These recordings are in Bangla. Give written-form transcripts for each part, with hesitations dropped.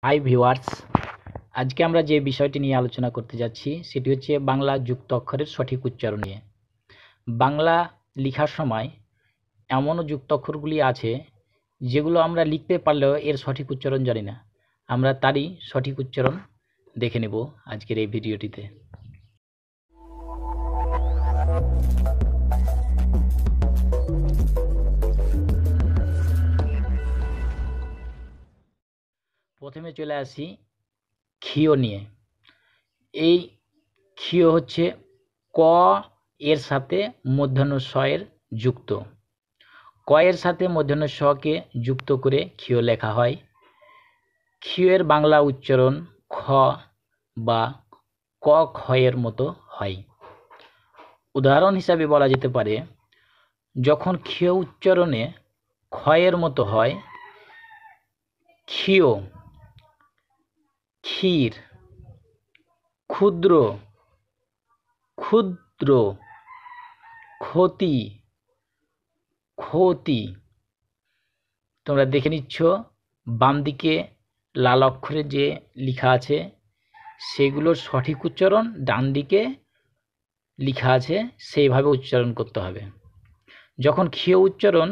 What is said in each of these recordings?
হাই ভিউয়ার্স, আজকে আমরা যে বিষয়টি নিয়ে আলোচনা করতে যাচ্ছি সেটি হচ্ছে বাংলা যুক্ত অক্ষরের সঠিক উচ্চারণ নিয়ে। বাংলা লেখার সময় এমনও যুক্ত অক্ষরগুলি আছে যেগুলো আমরা লিখতে পারলেও এর সঠিক উচ্চারণ জানি না। আমরা তারই সঠিক উচ্চারণ দেখে নেব আজকের এই ভিডিওটিতে। প্রথমে চলে আসি ক্ষীয় নিয়ে। এই ক্ষীয় হচ্ছে ক এর সাথে মূর্ধন্য ষ এর যুক্ত। ক এর সাথে মূর্ধন্য ষ কে যুক্ত করে ক্ষীয় লেখা হয়। ক্ষীয়ের বাংলা উচ্চারণ খ বা ক খ এর মতো হয়। উদাহরণ হিসাবে বলা যেতে পারে, যখন ক্ষীয় উচ্চারণে খ এর মতো হয়, ক্ষীয়, ক্ষীর, ক্ষুদ্র, ক্ষুদ্র, ক্ষতি, ক্ষতি। তোমরা দেখে নিচ্ছ বাম দিকে লাল অক্ষরে যে লেখা আছে সেগুলোর সঠিক উচ্চারণ ডান দিকে লেখা আছে সেইভাবে উচ্চারণ করতে হবে। যখন ক্ষীয় উচ্চারণ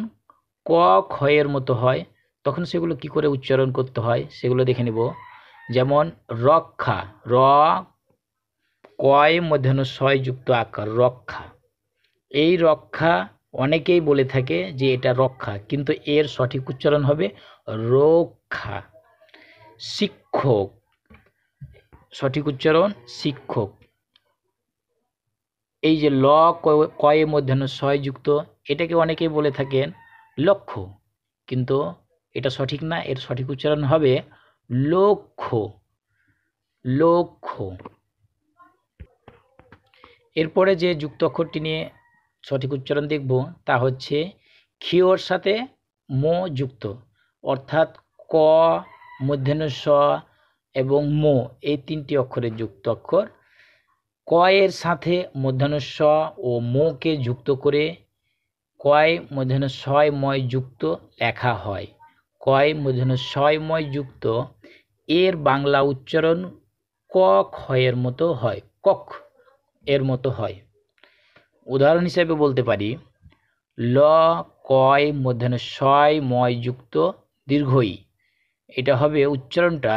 ক খ এর মতো হয় তখন সেগুলো কি করে উচ্চারণ করতে হয় সেগুলো দেখে নেব। যেমন রক্ষা, র কয় মধ্যাহ্ন ছয় যুক্ত আকার রক্ষা। এই রক্ষা অনেকেই বলে থাকে যে এটা রক্ষা, কিন্তু এর সঠিক উচ্চারণ হবে রক্ষা। শিক্ষক, সঠিক উচ্চারণ শিক্ষক। এই যে ল কয়ে মধ্যাহ্ন ছয় যুক্ত, এটাকে অনেকেই বলে থাকেন লক্ষ্য, কিন্তু এটা সঠিক না। এর সঠিক উচ্চারণ হবে লক্ষ্য, লক্ষ্য। এরপরে যে যুক্ত অক্ষরটি নিয়ে সঠিক উচ্চারণ দেখব তা হচ্ছে ক্ষীয়র সাথে মো যুক্ত, অর্থাৎ ক, মূর্ধন্য ষ এবং মো এই তিনটি অক্ষরের যুক্ত অক্ষর। ক এর সাথে মূর্ধন্য ষ ও মো কে যুক্ত করে কয় মূর্ধন্য ছয় ময় যুক্ত লেখা হয়। কয় মূর্ধন্য ছয় ময় যুক্ত এর বাংলা উচ্চারণ ক খ এর মতো হয়, কক এর মতো হয়। উদাহরণ হিসেবে বলতে পারি, ল কয় মধ্যাহ্ন ছয় ময় যুক্ত দীর্ঘই। এটা হবে উচ্চারণটা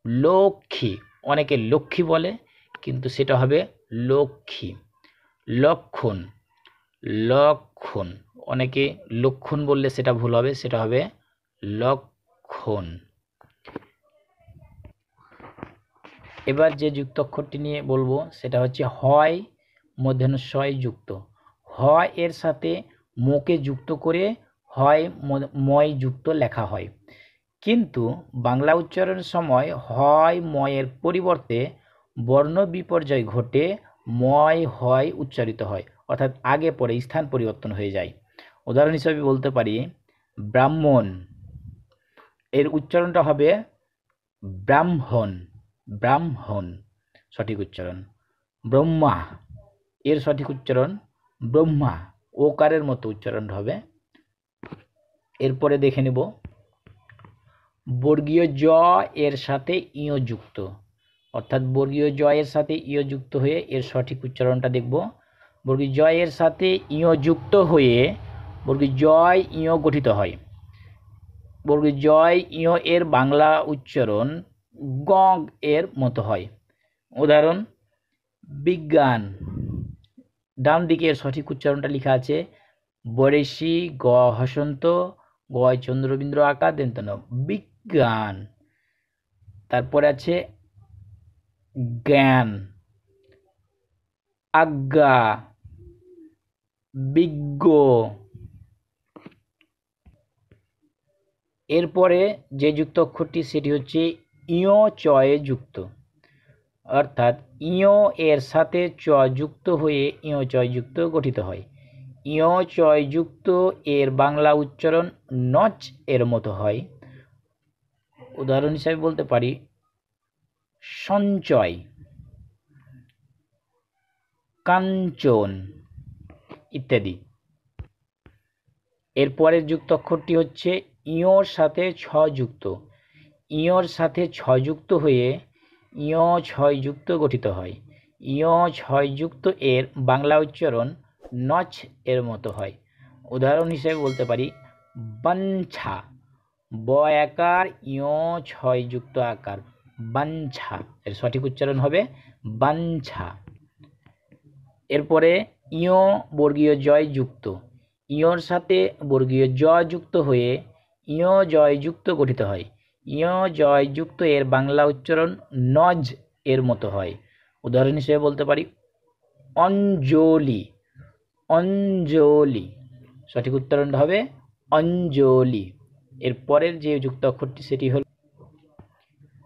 লক্ষ্মী। অনেকে লক্ষ্মী বলে, কিন্তু সেটা হবে লক্ষ্মী। লক্ষণ, লক্ষণ। অনেকে লক্ষণ বললে সেটা ভুল হবে, সেটা হবে লক্ষণ। এবার যে যুক্ত অক্ষরটি নিয়ে বলবো সেটা হচ্ছে হয় মধ্যাহ্ন ছয় যুক্ত। হয় এর সাথে মোকে যুক্ত করে হয় ময় যুক্ত লেখা হয়, কিন্তু বাংলা উচ্চারণের সময় হয় ময়ের পরিবর্তে বর্ণ বিপর্যয় ঘটে ময় হয় উচ্চারিত হয়, অর্থাৎ আগে পরে স্থান পরিবর্তন হয়ে যায়। উদাহরণ হিসেবে বলতে পারি, ব্রাহ্মণ এর উচ্চারণটা হবে ব্রাহ্মণ, ব্রাহ্মণ সঠিক উচ্চারণ। ব্রহ্মা এর সঠিক উচ্চারণ ব্রহ্মা, ওকারের মতো উচ্চারণ হবে। এরপরে দেখে নেব বর্গীয় জ এর সাথে ইয় যুক্ত, অর্থাৎ বর্গীয় জ এর সাথে ইয় যুক্ত হয়ে এর সঠিক উচ্চারণটা দেখব। বর্গীয় জ এর সাথে ইয় যুক্ত হয়ে বর্গীয় জয় ইয় গঠিত হয়। বর্গীয় জয় ইয় এর বাংলা উচ্চারণ গ এর মতো হয়। উদাহরণ, বিজ্ঞান। ডান দিকে এর সঠিক উচ্চারণটা লেখা আছে বরেশি গ হসন্ত গয় চন্দ্রবিন্দু আকার দেন্তন, বিজ্ঞান। তারপরে আছে জ্ঞান, আজ্ঞা, বিজ্ঞ। এরপরে যে যুক্ত অক্ষরটি সেটি হচ্ছে ইয় চয়ে যুক্ত, অর্থাৎ ইয় এর সাথে চ যুক্ত হয়ে ইয় চয় যুক্ত গঠিত হয়। ইয় চয় যুক্ত এর বাংলা উচ্চারণ নচ এর মতো হয়। উদাহরণ হিসাবে বলতে পারি, সঞ্চয়, কাঞ্চন ইত্যাদি। এরপরের যুক্ত অক্ষরটি হচ্ছে ইয়র সাথে ছ যুক্ত। ইয়র সাথে ছ যুক্ত হয়ে ইয় ছয় যুক্ত গঠিত হয়। ইয় ছয় যুক্ত এর বাংলা উচ্চারণ নচ এর মতো হয়। উদাহরণ হিসেবে বলতে পারি বাঞ্ছা, ব আকার ইয় ছয় যুক্ত আকার বাঞ্ছা, এর সঠিক উচ্চারণ হবে বাঞ্ছা। এরপরে ইয় বর্গীয় জয় যুক্ত, ইয়র সাথে বর্গীয় জ যুক্ত হয়ে ইয় জয় যুক্ত গঠিত হয়। ইয় জয় যুক্ত এর বাংলা উচ্চারণ নজ এর মতো হয়। উদাহরণ হিসেবে বলতে পারি অঞ্জলি, অঞ্জলি, সঠিক উচ্চারণটা হবে অঞ্জলি। এর পরের যে যুক্ত অক্ষরটি সেটি হল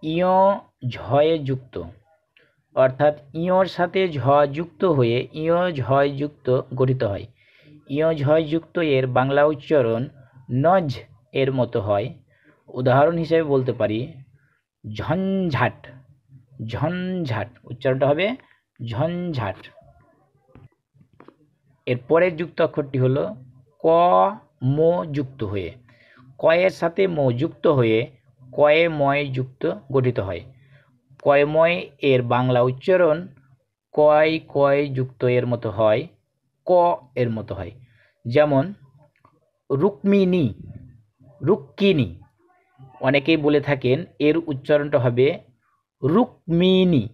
ইয় ঝয়ে যুক্ত, অর্থাৎ ইয়র সাথে ঝ যুক্ত হয়ে ইয় ঝয় যুক্ত গঠিত হয়। ইয় ঝয় যুক্ত এর বাংলা উচ্চারণ নজ এর মতো হয়। উদাহরণ হিসেবে বলতে পারি ঝঞ্ঝাট, ঝঞ্ঝাট, উচ্চারণটা হবে ঝঞ্ঝাট। এর পরের যুক্ত অক্ষরটি হলো ক ম যুক্ত হয়ে, কয়ের সাথে ম যুক্ত হয়ে কয়ে ময় যুক্ত গঠিত হয়। কয়ময় এর বাংলা উচ্চারণ কয় কয় যুক্ত এর মতো হয়, ক এর মতো হয়। যেমন রুক্মিণী, রুক্মিণী, অনেকেই বলে থাকেন এর উচ্চারণটা হবে রুক্মিণী,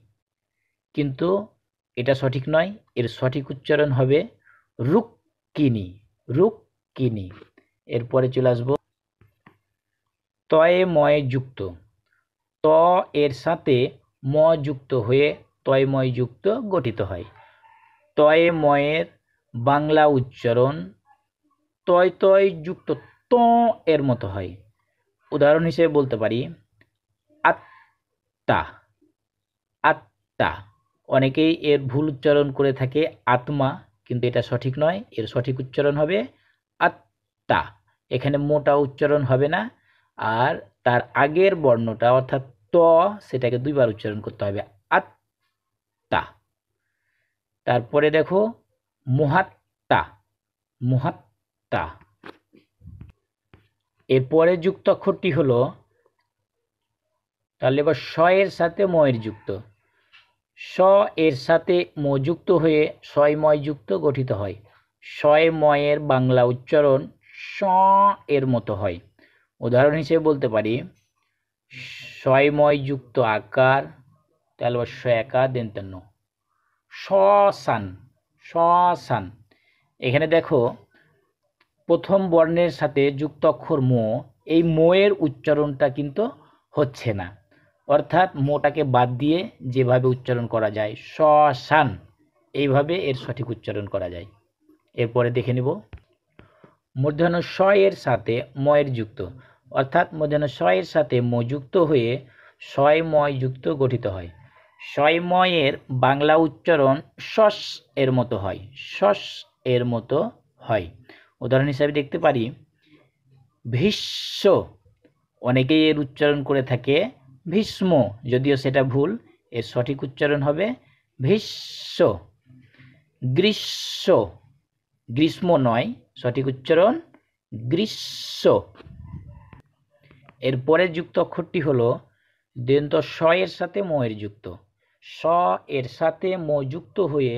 কিন্তু এটা সঠিক নয়, এর সঠিক উচ্চারণ হবে রুক্মিণী, রুক্মিণী। এরপরে চলে আসবো তয়ে ময় যুক্ত, ত এর সাথে ম যুক্ত হয়ে তয়ময় যুক্ত গঠিত হয়। তয়ে ময়ের বাংলা উচ্চারণ তয় তয় যুক্ত ত এর মতো হয়। উদাহরণ হিসেবে বলতে পারি আত্মা, আত্মা, অনেকেই এর ভুল উচ্চারণ করে থাকে আত্মা, কিন্তু এটা সঠিক নয়, এর সঠিক উচ্চারণ হবে আত্মা। এখানে মোটা উচ্চারণ হবে না, আর তার আগের বর্ণটা অর্থাৎ ত সেটাকে দুইবার উচ্চারণ করতে হবে আত্মা। তারপরে দেখো মহাত্মা, মহাত্মা। এরপরে যুক্ত অক্ষরটি হলো, তাহলে এবার স এর সাথে ম এর যুক্ত, স এর সাথে ম যুক্ত হয়ে শয়ময় যুক্ত গঠিত হয়। শয়ময়ের বাংলা উচ্চারণ স এর মতো হয়। উদাহরণ হিসেবে বলতে পারি শয়ময় যুক্ত আকার, তাহলে স একার দেন্তান্ন, শ্মশান, শ্মশান। এখানে দেখো প্রথম বর্ণের সাথে যুক্ত অক্ষর ম, এই ময়ের উচ্চারণটা কিন্তু হচ্ছে না, অর্থাৎ মোটাকে বাদ দিয়ে যেভাবে উচ্চারণ করা যায় শ্মশান, এইভাবে এর সঠিক উচ্চারণ করা যায়। এরপরে দেখে নেব মূর্ধন্য স এর সাথে ময়ের যুক্ত, অর্থাৎ মূর্ধন্য স এর সাথে ম যুক্ত হয়ে শয়ময় যুক্ত গঠিত হয়। শয়ময়ের বাংলা উচ্চারণ শস এর মতো হয়, শস এর মতো হয়। উদাহরণ হিসাবে দেখতে পারি ভীষ্ম, অনেকেই এর উচ্চারণ করে থাকে ভীষ্ম, যদিও সেটা ভুল, এর সঠিক উচ্চারণ হবে ভীষ্ম। গ্রীষ্ম, গ্রীষ্ম নয়, সঠিক উচ্চারণ গ্রীষ্ম। এরপরের যুক্ত অক্ষরটি হলো দন্ত স এর সাথে ম এর যুক্ত, স এর সাথে ম যুক্ত হয়ে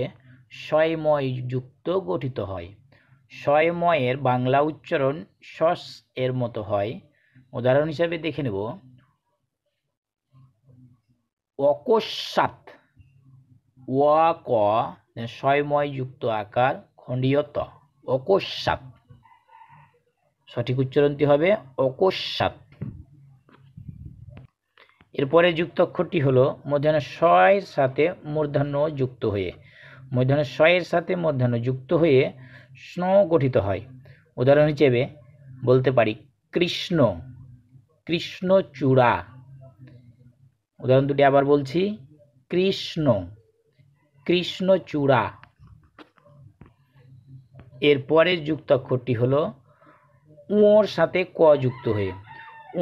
শয়ময় যুক্ত গঠিত হয়। শয়ময়ের বাংলা উচ্চারণ শস এর মতো হয়। উদাহরণ হিসাবে দেখে নেব অকস্মাৎ, ও ক শয়ময় যুক্ত আকার খণ্ডীয় ত, অকস্মাৎ, সঠিক উচ্চারণটি হবে অকস্মাৎ। এরপরে যুক্ত অক্ষরটি হলো মূর্ধন্য স এর সাথে মূর্ধন্য যুক্ত হয়ে, মূর্ধন্য স এর সাথে মূর্ধন্য যুক্ত হয়ে স্ন গঠিত হয়। উদাহরণ হিসেবে বলতে পারি কৃষ্ণ, কৃষ্ণচূড়া। উদাহরণ দুটি আবার বলছি কৃষ্ণ, কৃষ্ণচূড়া। এরপরের যুক্ত অক্ষরটি হলো ওর সাথে ক যুক্ত হয়ে,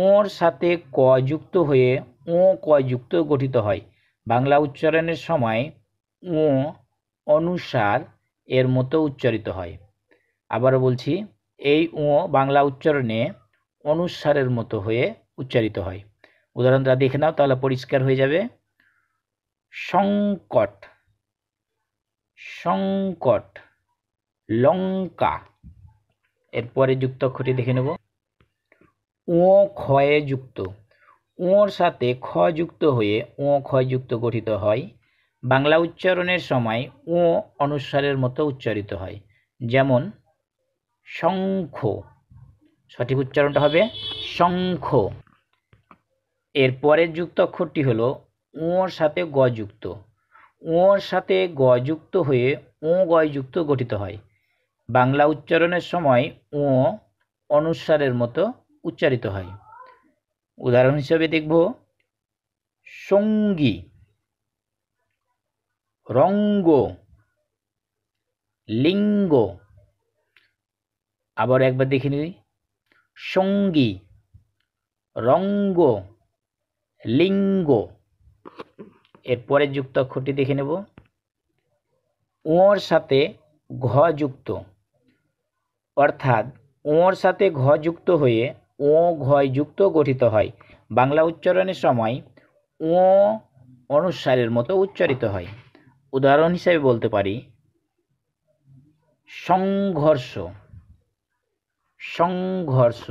ওর সাথে ক যুক্ত হয়ে ও ক যুক্ত গঠিত হয়। বাংলা উচ্চারণের সময় ও অনুসার এর মতো উচ্চারিত হয়। আবারও বলছি, এই ও বাংলা উচ্চারণে অনুসারের মতো হয়ে উচ্চারিত হয়। উদাহরণটা দেখে নাও, তাহলে পরিষ্কার হয়ে যাবে। সংকট, সংকট, লঙ্কা। এরপরে যুক্ত অক্ষরটি দেখে নেব। ও ক্ষয়ে যুক্ত, ওর সাথে খ যুক্ত হয়ে ও ক্ষয় যুক্ত গঠিত হয়। বাংলা উচ্চারণের সময় ও অনুস্বারের মতো উচ্চারিত হয়। যেমন শঙ্খ, সঠিক উচ্চারণটা হবে শঙ্খ। এরপরের যুক্ত অক্ষরটি হলো ওর সাথে গ যুক্ত, ওর সাথে গ যুক্ত হয়ে ও গয় যুক্ত গঠিত হয়। বাংলা উচ্চারণের সময় ও অনুস্বারের মতো উচ্চারিত হয়। উদাহরণ হিসেবে দেখব সঙ্গী, রঙ্গ, লিঙ্গ। আবার একবার দেখে নিই, সঙ্গী, রঙ্গ, লিঙ্গ। এরপরে যুক্ত অক্ষরটি দেখে নেব। ওর সাথে ঘ যুক্ত, অর্থাৎ ওর সাথে ঘ যুক্ত হয়ে ও ঘয় যুক্ত গঠিত হয়। বাংলা উচ্চারণের সময় ও অনুস্বারের মতো উচ্চারিত হয়। উদাহরণ হিসেবে বলতে পারি সংঘর্ষ, সংঘর্ষ।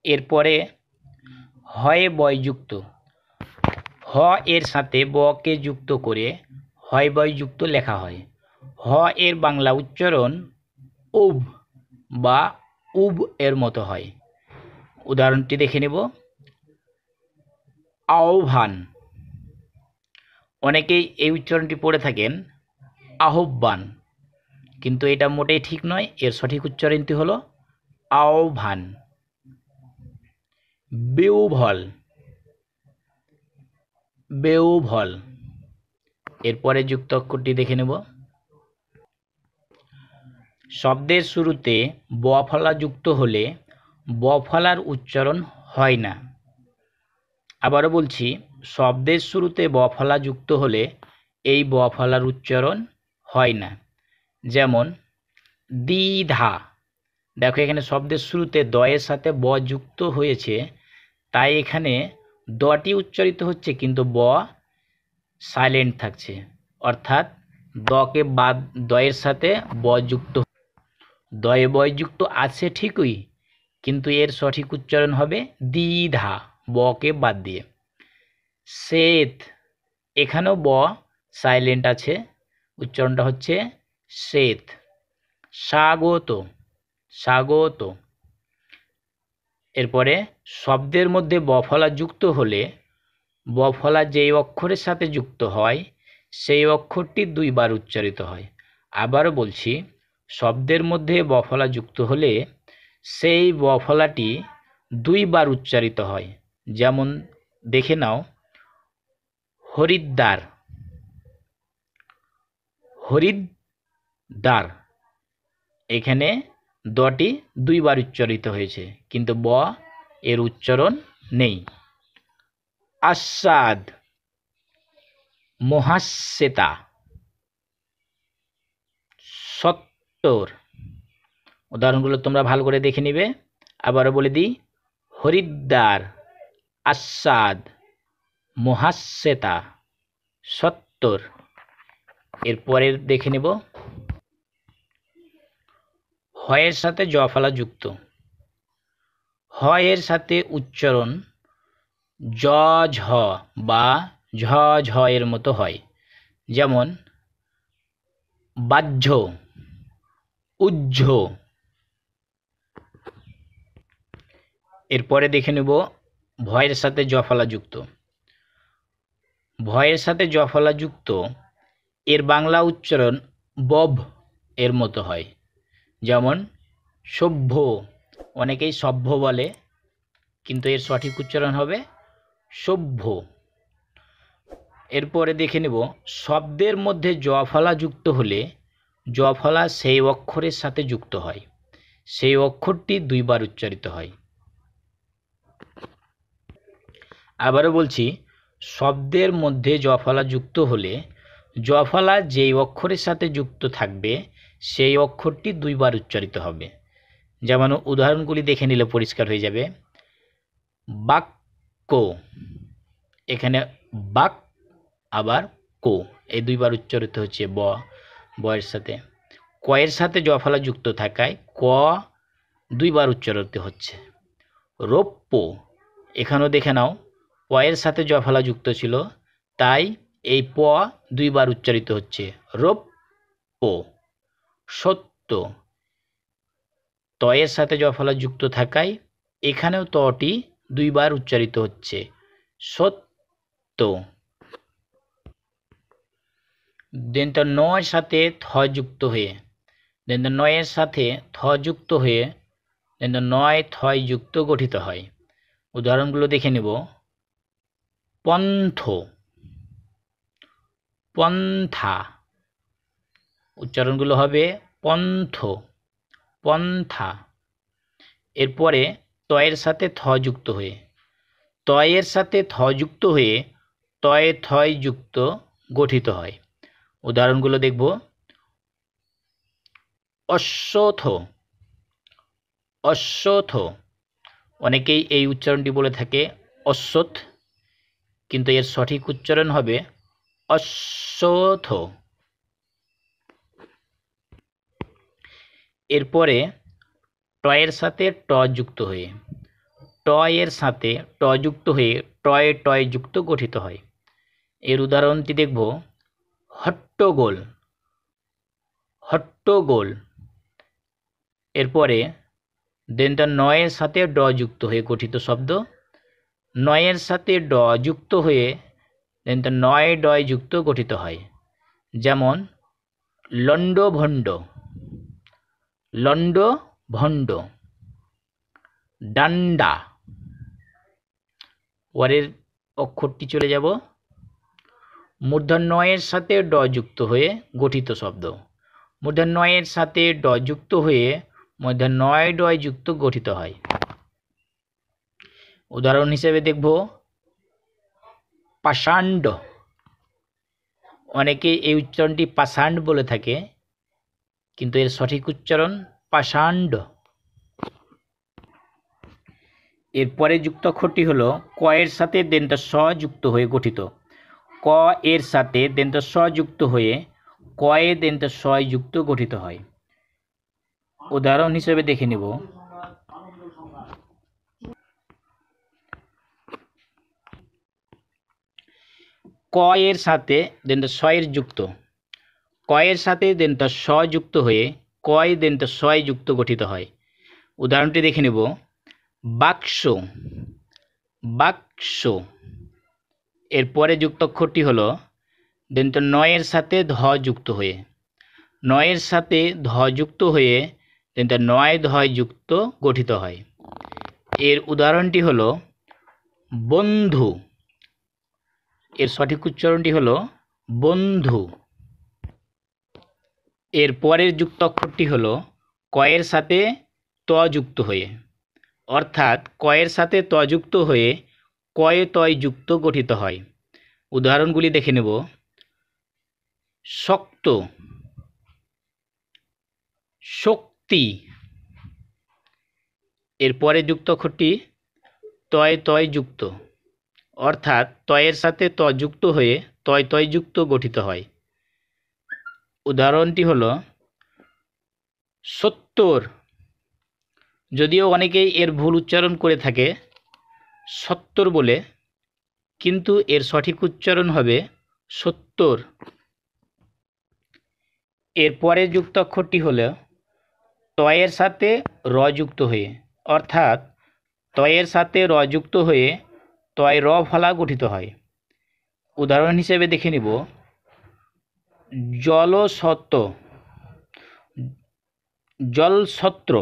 এরপরে হয় বয়যুক্ত, হ এর সাথে বকে যুক্ত করে হয় বয়যুক্ত লেখা হয়। হ এর বাংলা উচ্চারণ উব বা উব এর মতো হয়। উদাহরণটি দেখে নেব। আহ্বান, অনেকেই এই উচ্চারণটি পড়ে থাকেন আহ্বান, কিন্তু এটা মোটেই ঠিক নয়। এর সঠিক উচ্চারণটি হলো আহ্বান। বিউভল, বেউভল। এরপরে যুক্ত অক্ষরটি দেখে নেব। শব্দের শুরুতে ব ফলা যুক্ত হলে ব ফলার উচ্চারণ হয় না। আবারও বলছি, শব্দের শুরুতে ব ফলা যুক্ত হলে এই ব ফলার উচ্চারণ হয় না। যেমন দ্বিধা, দেখো এখানে শব্দের শুরুতে দ এর সাথে ব যুক্ত হয়েছে, তাই এখানে দটি উচ্চারিত হচ্ছে কিন্তু ব সাইলেন্ট থাকছে, অর্থাৎ দকে বাদ, দয়ের সাথে ব যুক্ত, দয়ে বয় যুক্ত আছে ঠিকই, কিন্তু এর সঠিক উচ্চারণ হবে দ্বিধা, বকে বাদ দিয়ে। শ্বেত, এখানেও ব সাইলেন্ট আছে, উচ্চারণটা হচ্ছে শ্বেত। স্বাগত, স্বাগত। এরপরে শব্দের মধ্যে ব ফলা যুক্ত হলে ব ফলা যেই অক্ষরের সাথে যুক্ত হয় সেই অক্ষরটি দুইবার উচ্চারিত হয়। আবারও বলছি, শব্দের মধ্যে ব ফলা যুক্ত হলে সেই ব ফলাটি দুইবার উচ্চারিত হয়। যেমন দেখে নাও, হরিদ্বার, হরিদ্বার। এখানে দটি দুইবার উচ্চারিত হয়েছে, কিন্তু ব এর উচ্চারণ নেই। আস্বাদ, মহাশ্বেতা, সত্তর। উদাহরণগুলো তোমরা ভালো করে দেখে নিবে। আবারও বলে দিই, হরিদ্বার, আস্বাদ, মহাশ্বেতা, সত্তর। এরপরের দেখে নেব হয়ের সাথে জ ফলা যুক্ত, হয়ের সাথে উচ্চারণ জ ঝ বা ঝ ঝ এর মতো হয়। যেমন বাহ্য, উজ্জ। এরপরে দেখে নেব ভয়ের সাথে জ ফলা যুক্ত, ভয়ের সাথে জ ফলা যুক্ত এর বাংলা উচ্চারণ বভ এর মতো হয়। যেমন সভ্য, অনেকেই সভ্য বলে, কিন্তু এর সঠিক উচ্চারণ হবে সভ্য। এরপরে দেখে নেব শব্দের মধ্যে জ ফলা যুক্ত হলে জ ফলা সেই অক্ষরের সাথে যুক্ত হয়, সেই অক্ষরটি দুইবার উচ্চারিত হয়। আবারও বলছি, শব্দের মধ্যে জ ফলা যুক্ত হলে জ ফলা যেই অক্ষরের সাথে যুক্ত থাকবে সেই অক্ষরটি দুইবার উচ্চারিত হবে। যেমন উদাহরণগুলি দেখে নিলে পরিষ্কার হয়ে যাবে। বাক্য, এখানে বাক আবার কো, এই দুইবার উচ্চারিত হচ্ছে বয়ের সাথে। কয়ের সাথে জফলা যুক্ত থাকায় ক দুইবার উচ্চারিত হচ্ছে। রৌপ্য, এখানেও দেখে নাও পয়ের সাথে জফলা যুক্ত ছিল, তাই এই প দুইবার উচ্চারিত হচ্ছে, রৌপ্য। সত্য, তয়ের সাথে জফলা যুক্ত থাকায় এখানেও তটি দুইবার উচ্চারিত হচ্ছে, সত্য। দন্ত নয়ের সাথে থ যুক্ত হয়ে, দন্ত নয়ের সাথে থ যুক্ত হয়ে দন্ত নয় থয় যুক্ত গঠিত হয়। উদাহরণগুলো দেখে নেব। পন্থ, পন্থা, উচ্চারণগুলো হবে পন্থ, পন্থা। এরপরে তয়ের সাথে থ যুক্ত হয়ে, তয়ের সাথে থ যুক্ত হয়ে তয়ে থয় যুক্ত গঠিত হয়। উদাহরণগুলো দেখব। অশ্বথ, অশ্বথ, অনেকেই এই উচ্চারণটি বলে থাকে অশ্বথ, কিন্তু এর সঠিক উচ্চারণ হবে অশ্বথ। এরপরে টয়ের সাথে ট যুক্ত হয়ে, টয়ের সাথে ট যুক্ত হয়ে টয়ে টয় যুক্ত গঠিত হয়। এর উদাহরণটি দেখব। হট্টগোল, হট্টগোল। এরপরে দন্ত নয়ের সাথে ড যুক্ত হয়ে গঠিত শব্দ, নয়ের সাথে ড যুক্ত হয়ে দন্ত নয় ডয় যুক্ত গঠিত হয়। যেমন লণ্ডভণ্ড, লণ্ডভণ্ড। ডান্ডা, পরের অক্ষরটি চলে যাব। মূর্ধন্যয়ের সাথে ড যুক্ত হয়ে গঠিত শব্দ, মূর্ধন্যয়ের সাথে ড যুক্ত হয়ে মূর্ধন্যয় ডয় যুক্ত গঠিত হয়। উদাহরণ হিসেবে দেখব পাষাণ্ড, অনেকে এই উচ্চারণটি পাষাণ্ড বলে থাকে, কিন্তু এর সঠিক উচ্চারণ পাষাণ্ড। এরপরে যুক্ত অক্ষরটি হল ক এর সাথে দন্ত স যুক্ত হয়ে গঠিত, ক এর সাথে দন্ত স যুক্ত হয়ে কয়ে দন্ত স যুক্ত গঠিত হয়। উদাহরণ হিসেবে দেখে নেব। ক এর সাথে দন্ত স এর যুক্ত, ক এর সাথে দন্ত স যুক্ত হয়ে কয় দন্ত সয় যুক্ত গঠিত হয়। উদাহরণটি দেখে নেব। বাক্স, বাক্স। এরপরে যুক্ত অক্ষরটি হল দন্ত নয়ের সাথে ধ যুক্ত হয়ে, নয়ের সাথে ধ যুক্ত হয়ে দন্ত নয় ধয় যুক্ত গঠিত হয়। এর উদাহরণটি হল বন্ধু, এর সঠিক উচ্চারণটি হল বন্ধু। এর পরের যুক্ত অক্ষরটি হল কয়ের সাথে ত যুক্ত হয়ে, অর্থাৎ কয়ের সাথে ত যুক্ত হয়ে কয়ে তয় যুক্ত গঠিত হয়। উদাহরণগুলি দেখে নেব। শক্ত, শক্তি। এরপরে যুক্ত অক্ষরটি তয় তয় যুক্ত, অর্থাৎ তয়ের সাথে ত যুক্ত হয়ে তয় তয় যুক্ত গঠিত হয়। উদাহরণটি হল সত্তর, যদিও অনেকেই এর ভুল উচ্চারণ করে থাকে সত্তর বলে, কিন্তু এর সঠিক উচ্চারণ হবে সত্তর। এরপরে যুক্ত অক্ষরটি হল তয়ের সাথে র যুক্ত হয়ে, অর্থাৎ তয়ের সাথে র যুক্ত হয়ে তয় র ফলা গঠিত হয়। উদাহরণ হিসেবে দেখে নিব। জলসত্ত্ব, জলছত্র।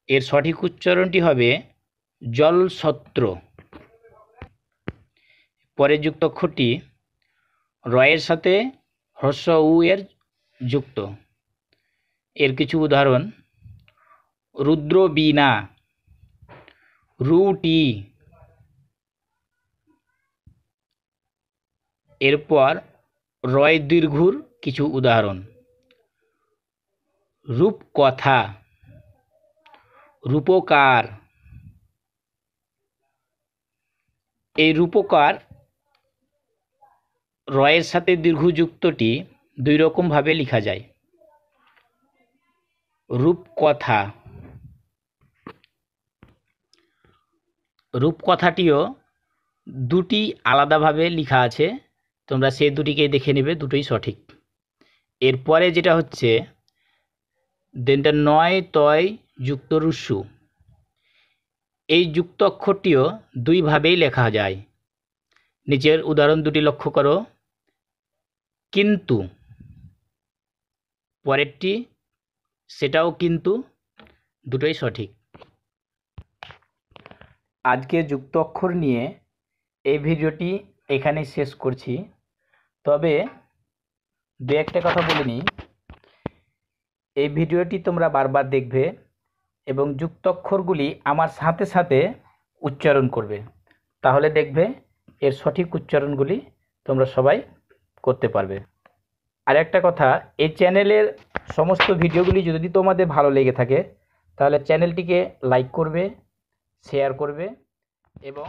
এর সঠিক উচ্চারণটি হবে জলছত্র। পরের যুক্ত অক্ষরটি রয়ের সাথে হ্রস্ব উ এর যুক্ত। এর কিছু উদাহরণ। রুদ্রবীণা, রুটি। এরপর রয় দীর্ঘুর কিছু উদাহরণ। রূপকথা, রূপকার। এই রূপকার রয়ের সাথে দীর্ঘযুক্তটি দুই রকমভাবে লেখা যায়। রূপকথা, রূপকথাটিও দুটি আলাদাভাবে লেখা আছে, তোমরা সেই দুটিকে দেখে নেবে, দুটোই সঠিক। এরপরে যেটা হচ্ছে দেনটা নয় তয় যুক্ত রুস্যু, এই যুক্ত অক্ষরটিও দুইভাবেই লেখা যায়। নিচের উদাহরণ দুটি লক্ষ্য করো। কিন্তু, পরেরটি সেটাও কিন্তু, দুটোই সঠিক। আজকে যুক্ত অক্ষর নিয়ে এই ভিডিওটি এখানেই শেষ করছি। তবে দু একটা কথা বলে নিই, এই ভিডিওটি তোমরা বারবার দেখবে এবং যুক্ত অক্ষরগুলি আমার সাথে সাথে উচ্চারণ করবে, তাহলে দেখবে এর সঠিক উচ্চারণগুলি তোমরা সবাই করতে পারবে। আর একটা কথা, এই চ্যানেলের সমস্ত ভিডিওগুলি যদি তোমাদের ভালো লেগে থাকে তাহলে চ্যানেলটিকে লাইক করবে, শেয়ার করবে এবং